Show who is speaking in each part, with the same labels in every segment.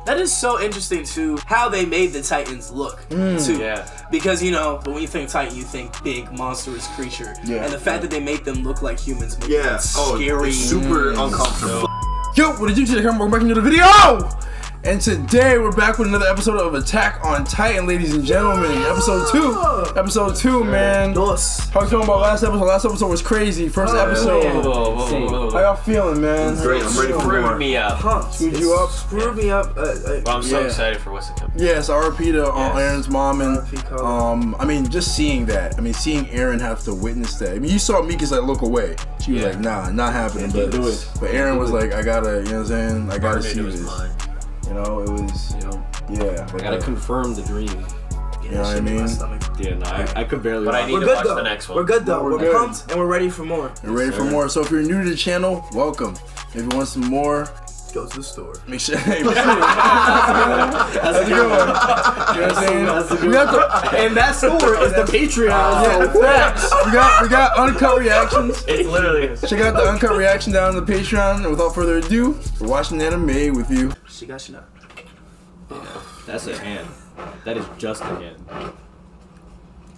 Speaker 1: That is so interesting too, how they made the Titans look too. Yeah. Because when you think Titan, you think big monstrous creature. Yeah. And the fact that they make them look like humans makes it scary.
Speaker 2: It's super uncomfortable.
Speaker 3: Yo, what did you do? Welcome back into the video! And today we're back with another episode of Attack on Titan, ladies and gentlemen. Episode 2. Episode 2, man. How you feeling about last episode? Last episode was crazy. First episode. How y'all feeling, man?
Speaker 2: Great. I'm ready for more.
Speaker 4: Screwed me up.
Speaker 3: Screwed you up?
Speaker 1: Screwed me up.
Speaker 4: Well, I'm so excited for what's to come.
Speaker 3: Yes, RP to Aaron's mom. And I mean, just seeing that. I mean, seeing Aaron have to witness that. I mean, you saw Mika's like look away. She was like, nah, not happening. But Aaron was like, I gotta, you know what I'm saying? I gotta see this. You know, it was,
Speaker 5: I gotta confirm the dream.
Speaker 3: You know what I mean?
Speaker 5: Yeah, no, I could barely.
Speaker 4: But I need to watch the next one.
Speaker 1: We're good though. We're pumped and we're ready for more.
Speaker 3: We're ready for more. So if you're new to the channel, welcome. If you want some more,
Speaker 1: go to the store.
Speaker 3: make sure. That's a good one. You know what I'm saying? That's a good one.
Speaker 5: And that store is the Patreon.
Speaker 3: Facts. We got uncut reactions.
Speaker 4: It's literally.
Speaker 3: Check out the uncut reaction down on the Patreon. And without further ado, we're watching anime with you.
Speaker 1: Shiganshina.
Speaker 5: That's a hand. That is just a hand.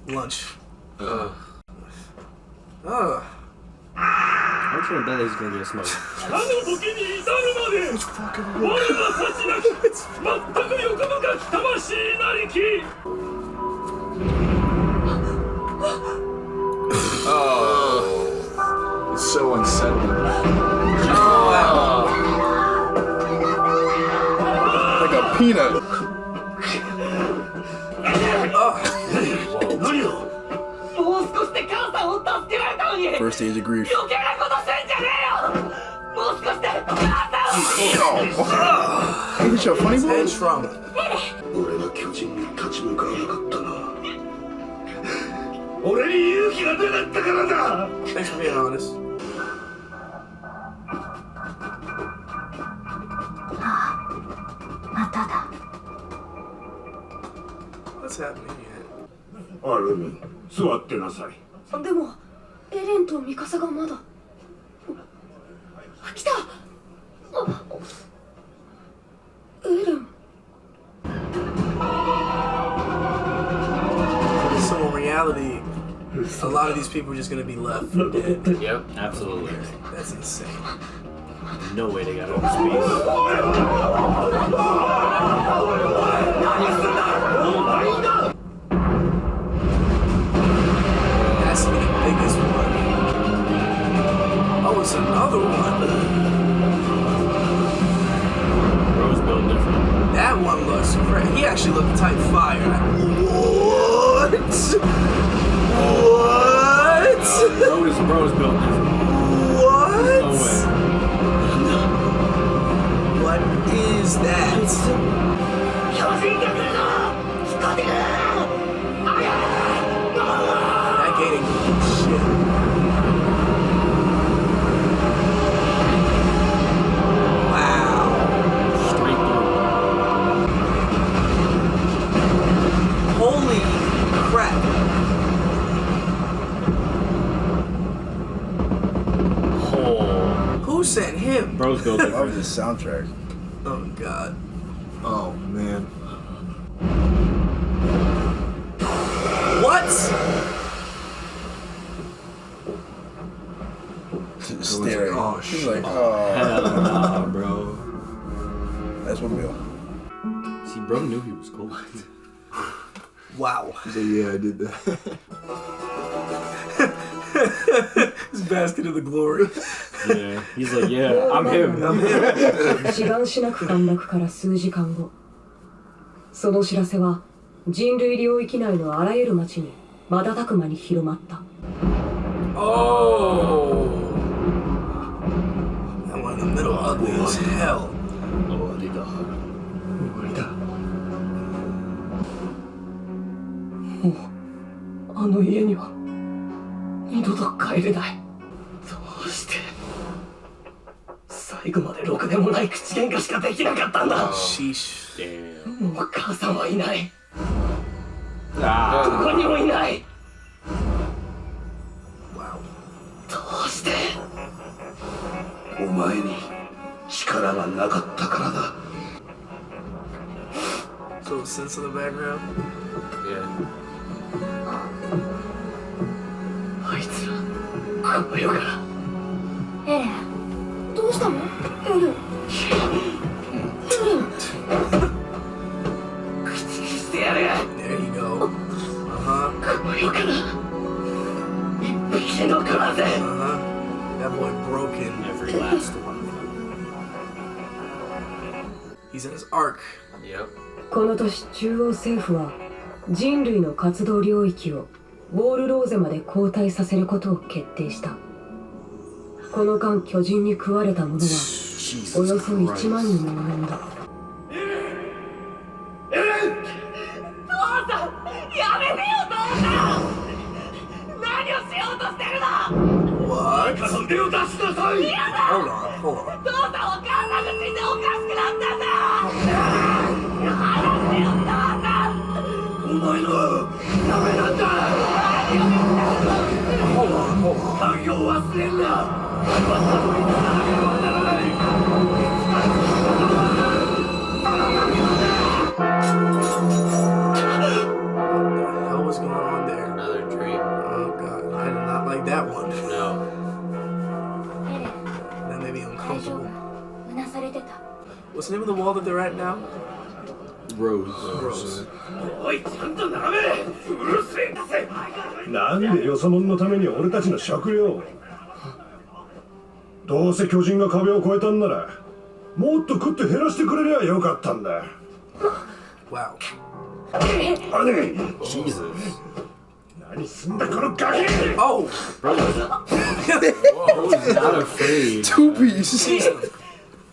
Speaker 1: Lunch.
Speaker 5: I'm sure that he's gonna get smoked.
Speaker 1: It's fucking
Speaker 2: Oh, it's so unsettling.
Speaker 3: Like a peanut. First stage of grief. Ain't your funny boy?
Speaker 1: Head trauma. Thanks for being honest. What's happening here?
Speaker 6: 座ってなさい。でもエレンとミカサがまだ。来た。エレン。
Speaker 1: So in reality, a lot of these people are just gonna be left for dead.
Speaker 4: Yep, absolutely.
Speaker 1: That's insane.
Speaker 5: No way they got over space.
Speaker 1: That's the biggest one. Oh, it's another one.
Speaker 5: Bro's built different.
Speaker 1: That one looks great. He actually looked type fire. What? What?
Speaker 5: Bro's built different.
Speaker 1: What?
Speaker 5: No way.
Speaker 1: What is that? That gate ain't doing shit. Wow.
Speaker 5: Straight through.
Speaker 1: Holy crap. Who sent him?
Speaker 5: Bro's built
Speaker 3: That
Speaker 5: different.
Speaker 3: was the soundtrack.
Speaker 1: Oh god.
Speaker 2: Oh man.
Speaker 1: What?
Speaker 3: Just staring.
Speaker 2: Oh,
Speaker 3: She's
Speaker 2: shit.
Speaker 3: like, oh.
Speaker 5: Hell nah, bro.
Speaker 3: That's what Bill.
Speaker 5: See, bro knew he was cold.
Speaker 1: Wow.
Speaker 2: He's like, yeah, I did that.
Speaker 1: This basket of the glory.
Speaker 5: Yeah, he's like, yeah, I'm him.
Speaker 7: Shiganshina 区間落から数時間後、その知らせは人類領域内のあらゆる町に瞬く間に広まった。
Speaker 1: Oh. That one in the middle ugly as hell.
Speaker 5: 終わりだ。
Speaker 7: もうあの家には二度と帰れない。どうして最後までろくでもない口喧嘩しかできなかったんだ。
Speaker 1: Sheesh.
Speaker 7: もう母さんはいない。ど
Speaker 5: あ
Speaker 7: こにもいない。
Speaker 1: Wow.
Speaker 7: どうして
Speaker 6: お前に力がなかったからだ。
Speaker 1: Little sense in the background.
Speaker 4: Yeah.
Speaker 6: あいつらこの世からエレンどうしたのエレン駆逐してやる
Speaker 1: There you go.
Speaker 6: この世から一匹残らず
Speaker 1: That boy broken.
Speaker 4: Every last one.
Speaker 1: He's in his arc.
Speaker 4: Yep.
Speaker 7: この年中央政府は人類の活動領域をウォールローゼまで後退させることを決定した。この間巨人に食われた者はおよそ1万にも及んだ。
Speaker 6: エレン父さんやめてよ父さん何をしようとしてるの
Speaker 1: What?
Speaker 6: から腕を出しなさい
Speaker 1: Hold on, hold on.
Speaker 6: 父さんお母さんが死んでおかしくなったんだ話してよ父さんお前のダメなんだ家業を忘れんな我はたどり着かなければならない
Speaker 1: What was going on there?
Speaker 4: Another dream.
Speaker 1: Oh god, I did not like that one.
Speaker 4: No.
Speaker 1: That made me
Speaker 6: 大丈
Speaker 1: uncomfortable.
Speaker 6: 夫うなされてた
Speaker 1: What's the name of the wall that they're at now?
Speaker 5: Rose.
Speaker 1: Rose.
Speaker 6: おいちゃんと並べうるせえんだぜ
Speaker 8: なんでよそ者のために俺たちの食料どうせ巨人が壁を越えたんならもっと食って減らしてくれりゃよかったんだ
Speaker 1: Wow.
Speaker 5: Jesus.
Speaker 8: 何すんだこのガキ
Speaker 1: Oh!
Speaker 5: Bro's not afraid.
Speaker 3: Two piece.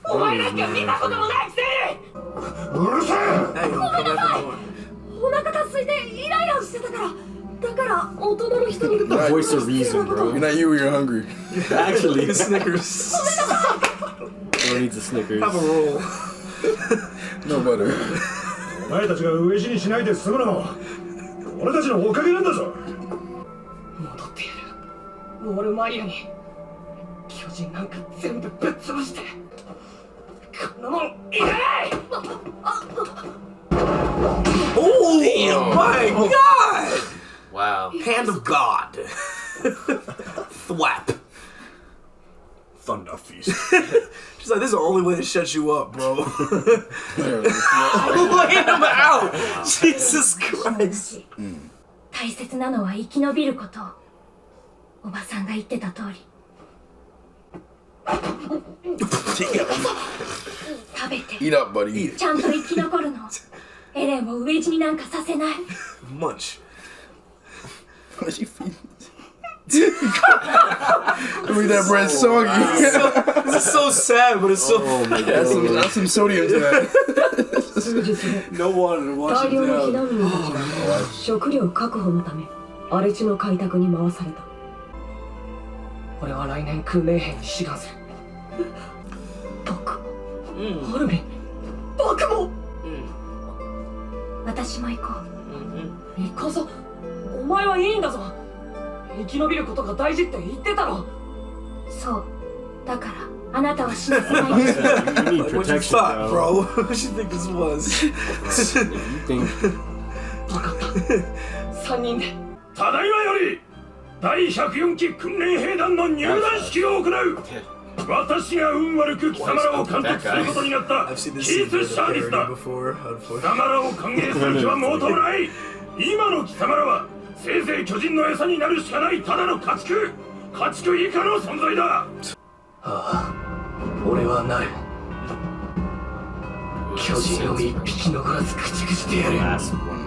Speaker 6: お前なんか見たこともないくせに
Speaker 8: うるせえ
Speaker 1: Now you're gonna come back for more.
Speaker 6: お腹が空いてイライラしてたからだから大人の人に
Speaker 5: The voice of reason, bro.
Speaker 3: You're not you when you're hungry.
Speaker 5: Actually,
Speaker 1: Snickers.
Speaker 5: Bro needs a Snickers.
Speaker 1: Have a roll.
Speaker 3: No butter.
Speaker 8: お前たちが飢え死にしないで済むのも俺たちのおかげなんだぞ
Speaker 6: 戻ってやるウォールマリアに巨人なんか全部ぶっ潰してこんなもんいない
Speaker 1: Oh my god!
Speaker 4: Wow.
Speaker 1: Hand of God. Thwap.
Speaker 2: Thunder feast.
Speaker 1: She's like, this is the only way to shut you up, bro. Laying him out. Jesus Christ.
Speaker 6: 大切なのは生き延びることおばさんが言ってた通り食べて
Speaker 3: Eat up, buddy.
Speaker 6: ちゃんと生き残るのエレンを飢え死になんかさせない
Speaker 1: Munch.
Speaker 3: What she feeding? Look, that bread soggy.
Speaker 1: This is so sad, but it's so
Speaker 3: That's some sodium to that.
Speaker 7: 数日後
Speaker 1: no water to wash
Speaker 7: 大
Speaker 1: it
Speaker 7: 量の避
Speaker 1: down.
Speaker 7: 難民たちは食料確保のため荒れ地の開拓に回された。
Speaker 6: 俺は来年訓練兵に志願する僕アルミン僕も私も行こう行こうぞお前はいいんだぞ生き延びることが大事って言ってたろそうだからあなたは死なせない
Speaker 5: You need
Speaker 1: Like, what you
Speaker 5: protection,
Speaker 1: thought,
Speaker 5: bro.
Speaker 1: bro? What you think this was?
Speaker 5: You think
Speaker 6: 分かった3人で
Speaker 8: ただいまより第104期訓練兵団の入団式を行う私が運悪く貴様らを監督することになった
Speaker 1: I've seen
Speaker 8: キ
Speaker 1: this
Speaker 8: ー
Speaker 1: scene
Speaker 8: ス・シャーディス
Speaker 1: in
Speaker 8: だ
Speaker 1: a parody before.
Speaker 8: 貴様らを歓迎する気は毛頭ない今の貴様らはせいぜい巨人の餌になるしかないただの家畜以下の存在だ
Speaker 6: ああ俺はなる巨人を一匹残らず駆逐してやる
Speaker 5: last one.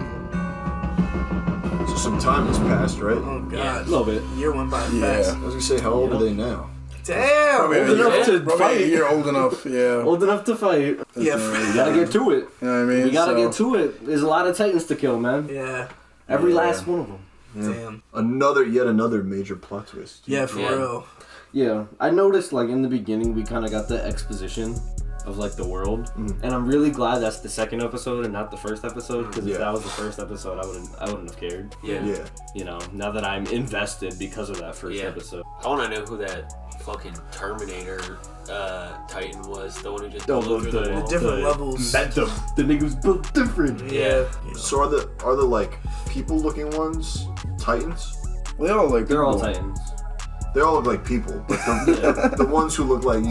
Speaker 2: So some time has passed, right?
Speaker 1: Oh god.
Speaker 5: A little bit.
Speaker 1: Year went by
Speaker 3: Yeah.
Speaker 1: fast.
Speaker 2: I was gonna say, how old are they now?
Speaker 1: Damn.
Speaker 3: Probably
Speaker 1: Old enough to
Speaker 3: probably
Speaker 1: fight.
Speaker 3: you're old enough, yeah.
Speaker 5: Old enough to fight.
Speaker 1: Yeah.
Speaker 5: We gotta get to it.
Speaker 3: You know what I mean?
Speaker 5: We gotta
Speaker 3: So-
Speaker 5: get to it. There's a lot of Titans to kill, man.
Speaker 1: Yeah.
Speaker 5: Every
Speaker 2: Yeah.
Speaker 5: last one of them.
Speaker 1: Damn.
Speaker 2: Yet another major plot twist.
Speaker 1: Yeah, for
Speaker 4: Yeah.
Speaker 1: real.
Speaker 5: Yeah, I noticed like in the beginning we kind of got the exposition of like the world, and I'm really glad that's the second episode and not the first episode, because if that was the first episode, I wouldn't have cared.
Speaker 4: Yeah.
Speaker 5: You know, now that I'm invested because of that first episode.
Speaker 4: I want to know who that fucking Terminator Titan was, the one who just
Speaker 5: the
Speaker 1: different levels.
Speaker 5: The nigga was built different.
Speaker 4: Yeah.
Speaker 2: So are the like people looking ones Titans?
Speaker 3: They all like
Speaker 5: They're all
Speaker 3: people.
Speaker 5: Titans.
Speaker 2: They all look like people, but the ones who look like,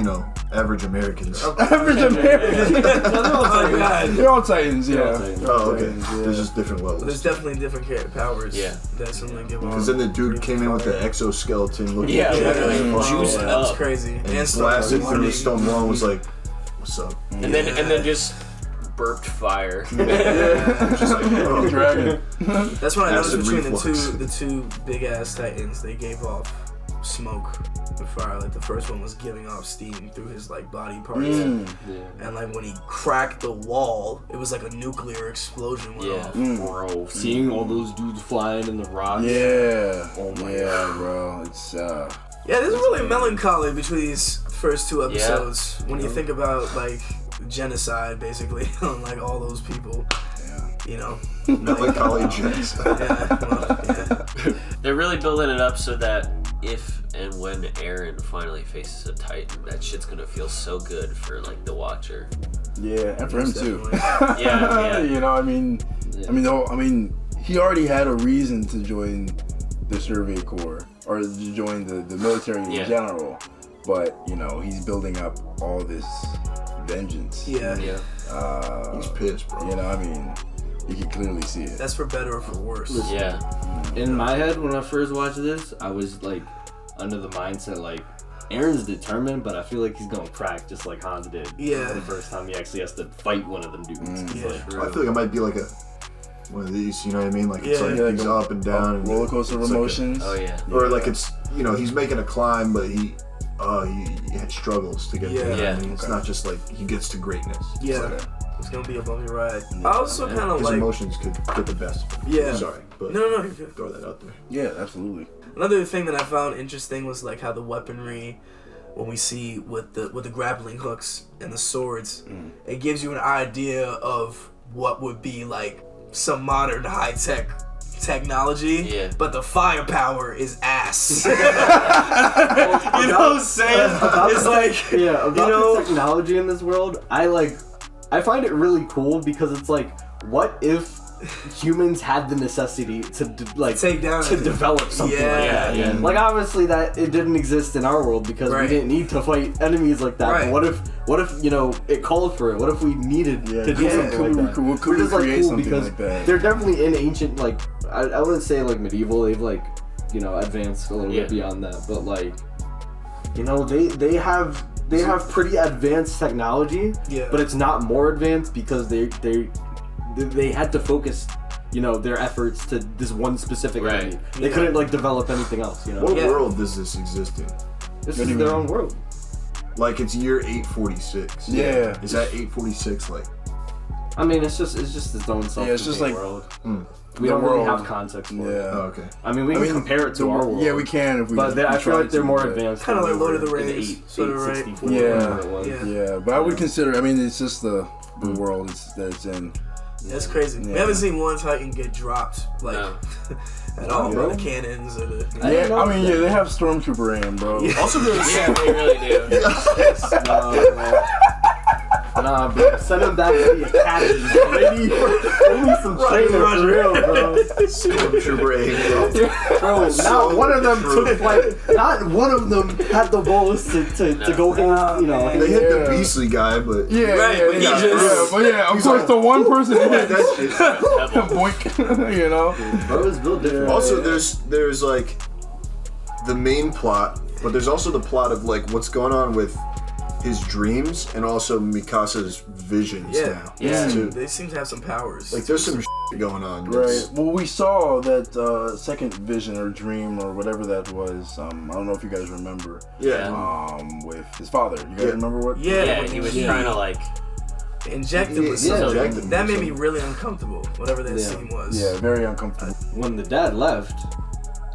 Speaker 2: average Americans.
Speaker 3: Average Americans.
Speaker 5: No, they're all Titans.
Speaker 3: They're all Titans, yeah.
Speaker 5: They're all Titans.
Speaker 2: Oh, okay.
Speaker 3: Titans, yeah.
Speaker 2: There's just different levels.
Speaker 1: There's definitely different powers.
Speaker 4: Yeah.
Speaker 1: That something give
Speaker 2: Because then the dude came in with the exoskeleton looking
Speaker 4: Yeah,
Speaker 2: like
Speaker 4: juiced
Speaker 1: That
Speaker 4: up.
Speaker 1: was crazy.
Speaker 2: and blasted through the stone wall and was like, what's up?
Speaker 4: And then just burped fire.
Speaker 2: Just like, oh,
Speaker 3: Dragon.
Speaker 1: That's what I noticed
Speaker 2: Acid
Speaker 1: between
Speaker 2: reflux.
Speaker 1: the two big ass Titans. They gave off smoke and fire. Like the first one was giving off steam through his like body parts, and like when he cracked the wall, it was like a nuclear explosion went off.
Speaker 5: Bro, seeing all those dudes flying in the rocks.
Speaker 3: Yeah.
Speaker 5: Oh my
Speaker 3: God, bro. It's
Speaker 1: Yeah, there's really melancholy between these first two episodes when you think about like genocide basically on like all those people.
Speaker 2: melancholy jets.
Speaker 4: They're really building it up so that if and when Eren finally faces a Titan, that shit's gonna feel so good for like the watcher.
Speaker 3: Yeah, and for him too.
Speaker 4: Yeah.
Speaker 3: You know, I mean, he already had a reason to join the Survey Corps or to join the military in general, but he's building up all this vengeance.
Speaker 1: Yeah.
Speaker 2: He's pissed, bro.
Speaker 3: You can clearly see it.
Speaker 1: That's for better or for worse.
Speaker 4: Yeah.
Speaker 5: In my head, when I first watched this, I was like under the mindset like Eren's determined, but I feel like he's gonna crack just like Hans did.
Speaker 1: Yeah.
Speaker 5: The first time he actually has to fight one of them dudes.
Speaker 1: Yeah.
Speaker 2: I feel like it might be like one of these, you know what I mean? Like it's like he's up and down, and
Speaker 3: roller coaster of emotions.
Speaker 2: Or like it's he's making a climb, but he struggles to get there.
Speaker 4: Yeah.
Speaker 2: I mean, it's not just like he gets to greatness.
Speaker 1: Yeah. It's gonna be a bumpy ride. I also kind of
Speaker 2: His
Speaker 1: like
Speaker 2: emotions could get the best of him.
Speaker 1: Yeah.
Speaker 2: Sorry, but
Speaker 1: no, you're good.
Speaker 2: throw that out there.
Speaker 3: Yeah, absolutely.
Speaker 1: Another thing that I found interesting was like how the weaponry, when we see with the grappling hooks and the swords, it gives you an idea of what would be like some modern high tech technology.
Speaker 4: Yeah.
Speaker 1: But the firepower is ass. You know what I'm saying? It's like
Speaker 5: the technology in this world, I find it really cool because it's like, what if humans had the necessity to
Speaker 1: take down
Speaker 5: develop something like that?
Speaker 4: Yeah.
Speaker 5: Like obviously that it didn't exist in our world because we didn't need to fight enemies like that.
Speaker 1: Right.
Speaker 5: But what if it called for it? What if we needed to do something like that?
Speaker 3: Could we create something
Speaker 5: because
Speaker 3: like that?
Speaker 5: they're definitely in ancient I wouldn't say like medieval. They've advanced a little bit beyond that, but they have pretty advanced technology, but it's not more advanced because they had to focus, their efforts to this one specific enemy. They couldn't develop anything else.
Speaker 2: What world does this exist in?
Speaker 5: This is their own world.
Speaker 2: Like it's year 846.
Speaker 3: Yeah.
Speaker 2: Is that 846 like?
Speaker 5: I mean, it's just its own self.
Speaker 3: Yeah, it's just like
Speaker 5: world. We don't really have context for it.
Speaker 2: Oh, okay.
Speaker 5: I mean, we can compare it to our world.
Speaker 3: Yeah, we can if we.
Speaker 5: But I feel like they're more advanced.
Speaker 1: Kind of like Lord of the
Speaker 5: than
Speaker 1: Rings, sort of, right?
Speaker 5: 864.
Speaker 3: Yeah. But I would consider. I mean, it's just the world that it's in.
Speaker 1: That's crazy. We haven't seen one Titan get dropped at all, bro. The cannons or the.
Speaker 3: They have Stormtrooper in, bro.
Speaker 2: Also, there's
Speaker 4: they really do.
Speaker 5: Nah, bro. Send him back to the academy. They need some training for real, bro.
Speaker 2: Stormtrooper aim,
Speaker 5: Bro, not one of them took flight. Not one of them had the balls to go in,
Speaker 2: They hit the Beastly guy, but
Speaker 3: Of
Speaker 2: he's
Speaker 3: course, the one person hit
Speaker 2: that shit.
Speaker 3: boink,
Speaker 5: Bro, it's real different.
Speaker 2: Also, there's like the main plot, but there's also the plot of like what's going on with his dreams and also Mikasa's visions now.
Speaker 1: Yeah.
Speaker 2: Too.
Speaker 1: They seem to have some powers.
Speaker 2: Like there's some shit going on.
Speaker 3: Right. Well, we saw that second vision or dream or whatever that was. I don't know if you guys remember.
Speaker 2: Yeah.
Speaker 3: With his father. You guys remember what?
Speaker 4: Yeah, he was trying to
Speaker 1: inject him with something.
Speaker 2: inject him
Speaker 1: That
Speaker 2: with
Speaker 1: made me really uncomfortable. Whatever that scene was.
Speaker 3: Yeah, very uncomfortable.
Speaker 5: When the dad left,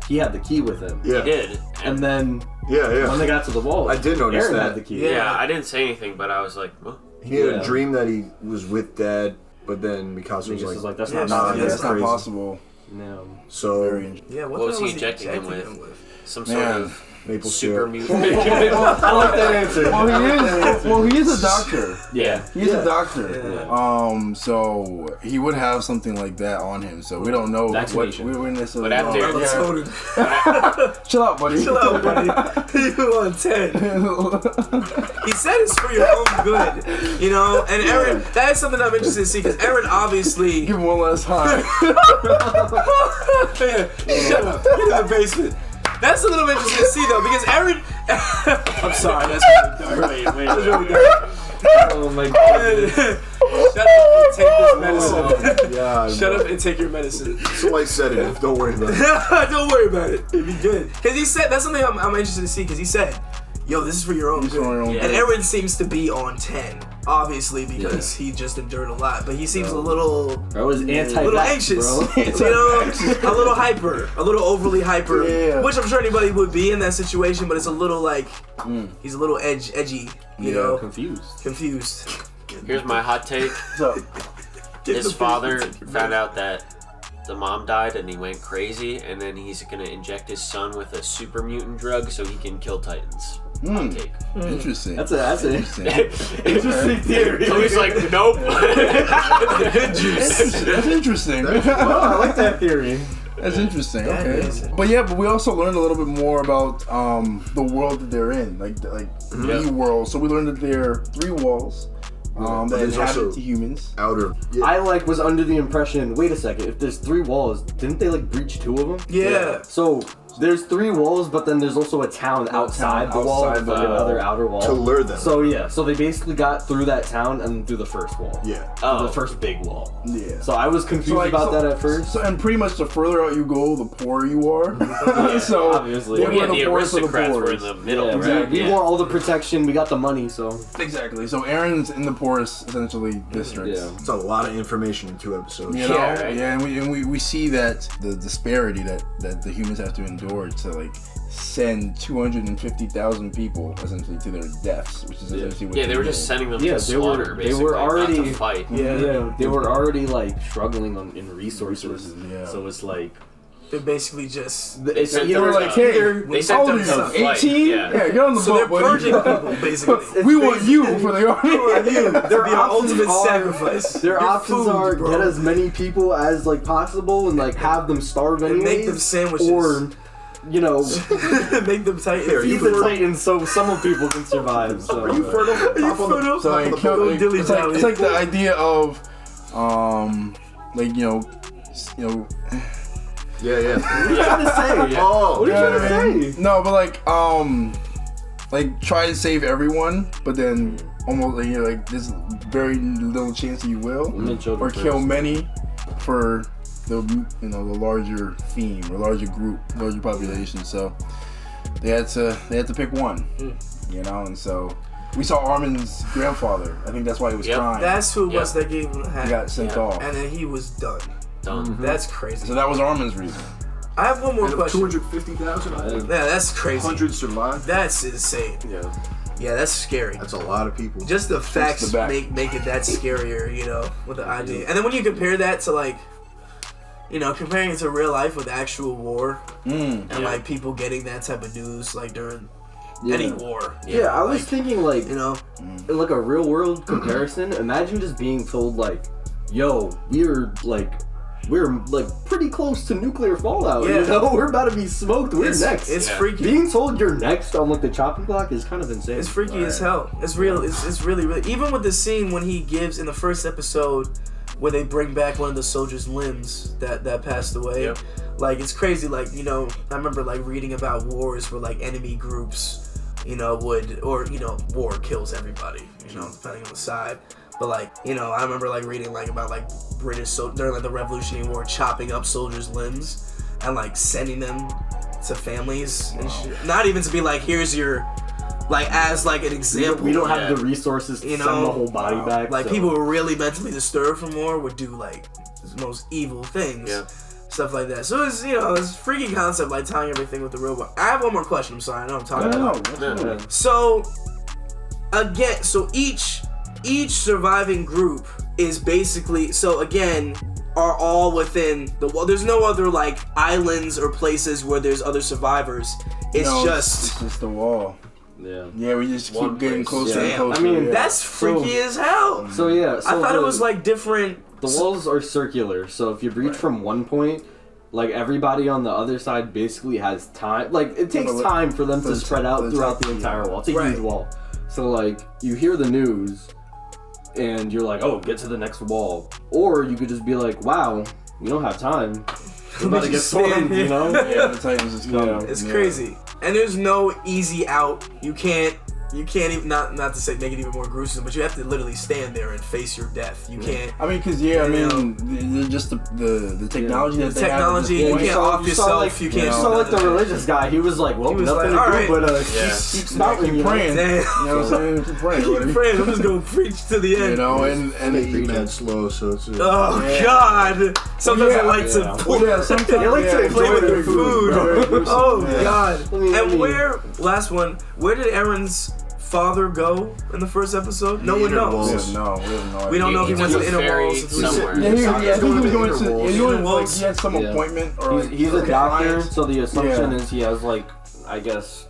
Speaker 5: he had the key with him.
Speaker 2: Yeah.
Speaker 4: He did.
Speaker 5: And then
Speaker 2: Yeah.
Speaker 5: When they got to the wall,
Speaker 2: I did notice
Speaker 5: Aaron
Speaker 2: that.
Speaker 5: had the key.
Speaker 4: Yeah, I didn't say anything, but I was like, well,
Speaker 2: He had a dream that he was with Dad, but then Mikasa was like,
Speaker 5: that's
Speaker 1: Yeah,
Speaker 5: not
Speaker 3: That's not
Speaker 2: crazy.
Speaker 3: possible.
Speaker 5: No.
Speaker 2: So
Speaker 1: Yeah,
Speaker 4: what was he injecting him with? Some sort
Speaker 3: Man.
Speaker 4: of
Speaker 2: maple
Speaker 4: super
Speaker 2: syrup.
Speaker 4: mutant.
Speaker 5: I like that answer.
Speaker 3: Well, he is a doctor.
Speaker 5: Yeah.
Speaker 3: He's a doctor.
Speaker 1: Yeah.
Speaker 3: So he would have something like that on him. So we don't know what
Speaker 5: Vaccination.
Speaker 3: we were necessarily.
Speaker 4: But after-
Speaker 3: Chill out, buddy.
Speaker 1: Chill out, buddy. You on 10. He said it's for your own good, you know. And Aaron, that is something I'm interested to see because Aaron obviously.
Speaker 3: Give him one last high.
Speaker 1: Shut up. Get in the basement. That's a little interesting to see though because Aaron. I'm sorry. That's really dark.
Speaker 5: Wait.
Speaker 1: That's really dark.
Speaker 5: Oh my god.
Speaker 1: Shut up and take this medicine.
Speaker 2: Yeah.
Speaker 1: Shut up and take your medicine.
Speaker 2: It's a light sedative. Don't worry about it.
Speaker 1: Don't worry about it. It'll be good. Because he said, that's something I'm interested to see, because he said, yo, this is for your own
Speaker 3: for your own
Speaker 1: good.
Speaker 3: good.
Speaker 1: And Aaron seems to be on 10, obviously, because he just endured a lot. But he seems a little anxious.
Speaker 5: bro.
Speaker 1: You know, a little hyper, a little overly hyper,
Speaker 3: Yeah.
Speaker 1: which I'm sure anybody would be in that situation, but it's a little like, he's a little edgy, you know? Confused.
Speaker 4: Here's my hot take.
Speaker 3: So,
Speaker 4: His father found out that the mom died and he went crazy, and then he's gonna inject his son with a super mutant drug so he can kill Titans. Hot take.
Speaker 3: interesting.
Speaker 5: That's an
Speaker 3: interesting.
Speaker 5: interesting theory.
Speaker 4: So he's like, nope.
Speaker 1: Good juice.
Speaker 3: That's interesting.
Speaker 5: I like that theory.
Speaker 3: That's interesting.
Speaker 1: That
Speaker 3: Okay.
Speaker 1: is.
Speaker 3: But yeah, but we also learned a little bit more about the world that they're in, like the world. So we learned that there are 3 walls that
Speaker 2: there's
Speaker 3: inhabit
Speaker 2: also
Speaker 3: the humans.
Speaker 2: Outer. Yeah.
Speaker 5: I was under the impression. Wait a second. If there's 3 walls, didn't they breach 2 of them?
Speaker 1: Yeah.
Speaker 5: So there's 3 walls, but then there's also a town outside the wall,
Speaker 3: outside
Speaker 5: with
Speaker 3: the wall.
Speaker 5: another outer wall.
Speaker 2: To lure them.
Speaker 5: So yeah, so they basically got through that town and through the first wall.
Speaker 2: Yeah.
Speaker 5: The first big wall.
Speaker 3: Yeah.
Speaker 5: So I was confused about that at first.
Speaker 3: So, and pretty much the further out you go, the poorer you are. So
Speaker 5: obviously.
Speaker 3: they
Speaker 4: Well,
Speaker 3: were
Speaker 4: yeah,
Speaker 3: the
Speaker 4: the
Speaker 3: poorest of the
Speaker 4: aristocrats were in
Speaker 3: poorest.
Speaker 4: the middle,
Speaker 5: Yeah,
Speaker 4: right?
Speaker 5: right. We want all the protection. We got the money, so
Speaker 3: Exactly. So Aaron's in the poorest, essentially, districts.
Speaker 5: yeah.
Speaker 2: It's a lot of information in 2 episodes.
Speaker 3: You know,
Speaker 4: Yeah, right.
Speaker 3: and we see that the disparity that the humans have to endure to send 250,000 people essentially to their deaths, which is essentially what
Speaker 4: Yeah, they were
Speaker 3: did.
Speaker 4: just sending them
Speaker 5: Yeah,
Speaker 4: to
Speaker 5: they were-
Speaker 4: slaughter,
Speaker 5: they
Speaker 4: basically,
Speaker 5: were already-
Speaker 4: not to fight.
Speaker 5: Yeah, they were already struggling in resources.
Speaker 3: Yeah.
Speaker 5: So it's
Speaker 1: They're basically just.
Speaker 5: it's
Speaker 4: sent
Speaker 5: either
Speaker 4: them,
Speaker 3: hey,
Speaker 4: They
Speaker 3: how
Speaker 4: sent
Speaker 3: old
Speaker 4: them
Speaker 3: are you?
Speaker 4: to fight.
Speaker 3: 18?
Speaker 4: Yeah.
Speaker 3: Get on the
Speaker 1: So they're
Speaker 3: boat,
Speaker 1: purging
Speaker 3: buddy.
Speaker 1: people, basically.
Speaker 3: We want you for the army.
Speaker 1: Their ultimate
Speaker 5: are-
Speaker 1: sacrifice.
Speaker 5: Their
Speaker 1: Your
Speaker 5: options
Speaker 1: food,
Speaker 5: are
Speaker 1: bro.
Speaker 5: get as many people as possible and have them starve
Speaker 1: And
Speaker 5: anyways,
Speaker 1: make them sandwiches.
Speaker 5: or
Speaker 1: Make them tight.
Speaker 5: feed the Titans so some people can survive. So.
Speaker 2: Are you fertile? Hop on the-
Speaker 3: So
Speaker 2: hop on the
Speaker 3: kill-
Speaker 2: boat.
Speaker 3: it's like the idea of,
Speaker 2: Yeah, yeah.
Speaker 5: What are you trying to say?
Speaker 2: Oh,
Speaker 5: What are you
Speaker 3: know
Speaker 5: trying
Speaker 3: what I
Speaker 5: to
Speaker 3: mean?
Speaker 5: say?
Speaker 3: No, but try to save everyone, but then almost there's very little chance that you will,
Speaker 5: Women, children
Speaker 3: or kill
Speaker 5: first.
Speaker 3: many for the the larger theme or larger group, larger population. So they had to pick one, and so we saw Armin's grandfather. I think that's why he was crying.
Speaker 1: That's who it was that gave him the hat.
Speaker 3: He got sent off,
Speaker 1: And then he was done.
Speaker 4: Done.
Speaker 1: That's crazy.
Speaker 3: so that was Armin's reason.
Speaker 1: I have one more
Speaker 2: Out of
Speaker 1: question.
Speaker 2: 250,000, I think
Speaker 1: Yeah, that's crazy.
Speaker 2: 100 survived.
Speaker 1: That's insane. Yeah, that's scary.
Speaker 2: That's a lot of people.
Speaker 1: Just the facts
Speaker 3: the back.
Speaker 1: make it that scarier, with the idea. And then when you compare that to comparing it to real life with actual war and people getting that type of news during any war.
Speaker 5: Yeah, I was thinking like a real world comparison. Imagine just being told yo, we're pretty close to nuclear fallout.
Speaker 1: Yeah.
Speaker 5: We're about to be smoked. We're next.
Speaker 1: It's freaky.
Speaker 5: Being told you're next on the chopping block is kind of insane.
Speaker 1: It's freaky as hell. It's real. It's really, really. Even with the scene when he gives in the first episode where they bring back one of the soldiers' limbs that passed away.
Speaker 4: Yep.
Speaker 1: It's crazy. I remember reading about wars where enemy groups, war kills everybody. Depending on the side. But I remember reading about British during the Revolutionary War chopping up soldiers' limbs and sending them to families and shit. Not even to be here's your as an example.
Speaker 5: We don't have the resources to send the whole body back.
Speaker 1: People who are really mentally disturbed from war would do the most evil things.
Speaker 4: Yeah.
Speaker 1: stuff like that. So it's it's a freaky concept, like tying everything with the robot. I have one more question. I'm sorry, I know I'm talking about. So again, each surviving group is basically are all within the wall. There's no other like islands or places where there's other survivors. It's just
Speaker 3: the wall. Yeah, we just keep getting closer and closer.
Speaker 5: I mean,
Speaker 1: that's freaky as hell.
Speaker 5: So I
Speaker 1: thought it was like different.
Speaker 5: The walls are circular, so if you breach from one point, like everybody on the other side basically has time. Like it takes time for them to spread out throughout the entire wall. It's a huge wall. So like you hear the news, and you're like, oh, get to the next wall, or you could just be like, wow, we don't have time. We're about to get stormed, you know?
Speaker 3: Yeah, the Titans is coming.
Speaker 1: It's crazy. And there's no easy out. You can't even, not to say make it even more gruesome, but you have to literally stand there and face your death. You can't.
Speaker 3: I mean, because just the technology that they have.
Speaker 1: You can't off yourself. You can't.
Speaker 5: You saw like the religious guy. He was like, well, nothing to do but keep spouting,
Speaker 3: praying. You know what I'm saying? Keep praying.
Speaker 1: I'm just gonna preach to the end.
Speaker 3: You know, and
Speaker 2: they eat that slow, so it's.
Speaker 1: God! Sometimes I like to.
Speaker 3: Sometimes
Speaker 1: they like to play with their food. Oh God! And last one? Where did Aaron's father go in the first episode? No one knows. We don't know if he went to the inner walls
Speaker 4: somewhere.
Speaker 3: I think he was going to. He had some appointment, or
Speaker 5: he's a doctor. So the assumption is he has I guess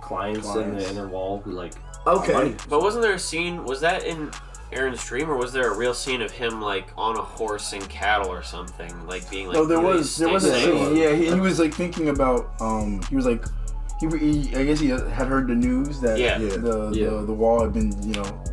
Speaker 5: clients in the inner wall who
Speaker 1: Okay,
Speaker 4: but wasn't there a scene? Was that in Aaron's dream, or was there a real scene of him on a horse and cattle or something, being
Speaker 3: No, there was a scene. Yeah, he was thinking about. He was He, I guess he had heard the news that the wall had been,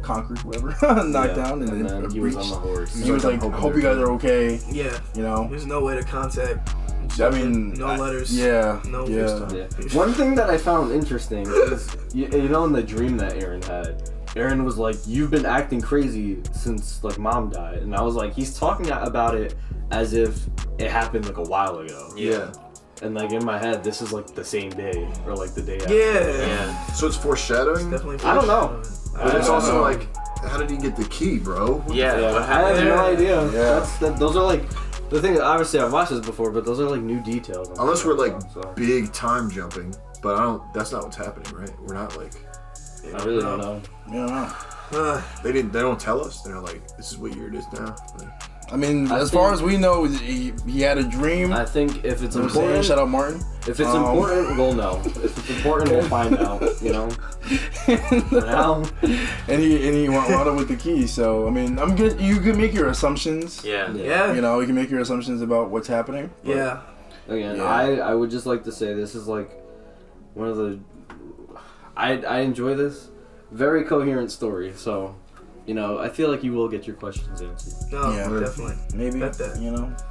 Speaker 3: conquered, whatever, knocked down, and then
Speaker 5: he was on the horse.
Speaker 3: He was like, I hope you guys are okay.
Speaker 1: Yeah. There's no way to contact.
Speaker 3: I mean,
Speaker 1: no letters.
Speaker 3: Yeah.
Speaker 1: No.
Speaker 3: Yeah.
Speaker 5: One thing that I found interesting is, in the dream that Aaron had, Aaron was like, you've been acting crazy since Mom died. And I was like, he's talking about it as if it happened a while ago.
Speaker 1: Yeah.
Speaker 5: And in my head, this is the same day or the day after.
Speaker 1: Yeah.
Speaker 2: So it's foreshadowing?
Speaker 1: Definitely
Speaker 5: I don't know.
Speaker 2: But it's also how did he get the key, bro?
Speaker 4: Yeah.
Speaker 5: I have no idea.
Speaker 3: Yeah.
Speaker 5: Those are the thing. Obviously, I've watched this before, but those are new details.
Speaker 2: Unless we're big time jumping, but that's not what's happening, right? We're not
Speaker 5: I really don't know.
Speaker 3: Yeah.
Speaker 2: They don't tell us. They're this is what year it is now.
Speaker 3: I mean, as far as we know, he had a dream.
Speaker 5: I think if it's important,
Speaker 3: shout out Martin.
Speaker 5: If it's important, we'll know. If it's important, we'll find out. For now. And
Speaker 3: he wound up with the key. So I mean, I'm good. You can make your assumptions.
Speaker 4: Yeah.
Speaker 3: You can make your assumptions about what's happening.
Speaker 1: Yeah.
Speaker 5: Again, I would just like to say this is one of the. I enjoy this. Very coherent story. So. I feel you will get your questions answered.
Speaker 1: No, definitely.
Speaker 3: Maybe.
Speaker 1: Bet that.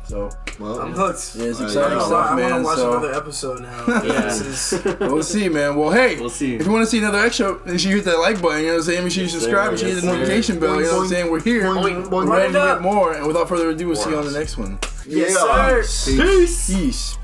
Speaker 3: So,
Speaker 1: I'm hooked.
Speaker 3: Yeah, it's exciting stuff, man.
Speaker 1: I want to watch another episode now.
Speaker 3: We'll see, man. Well, hey,
Speaker 5: we'll see.
Speaker 3: If you want to see another extra, make sure you hit that like button. You know what I'm saying? Make sure you subscribe. Make sure you hit the notification bell. You know what I'm saying? We're here. We're ready to get more. And without further ado, we'll see you on the next one.
Speaker 1: Yes, sir.
Speaker 3: Peace.